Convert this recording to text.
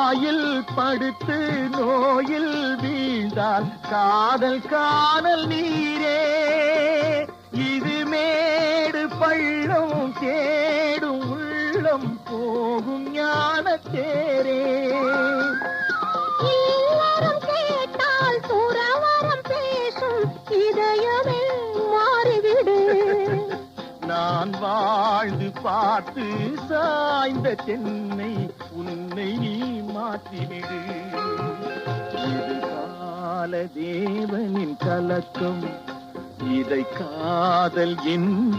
வாயில் படுத்து நோயில் வீழ்ந்தால் காதல் காணல் நீரே. இது மேடு பள்ளம் தேடும் உள்ளம் போகும் ஞானத்தேரே. இல்லறம் கேட்டால் துறவறம் பேசும் இதயமே மாறிவிடு. நான் வாழ்ந்து பார்த்து சாய்ந்த தென்னை உன்னை நீ மாற்றிவிடு. இது கால தேவனின் கலக்கம், இதை காதல் என்று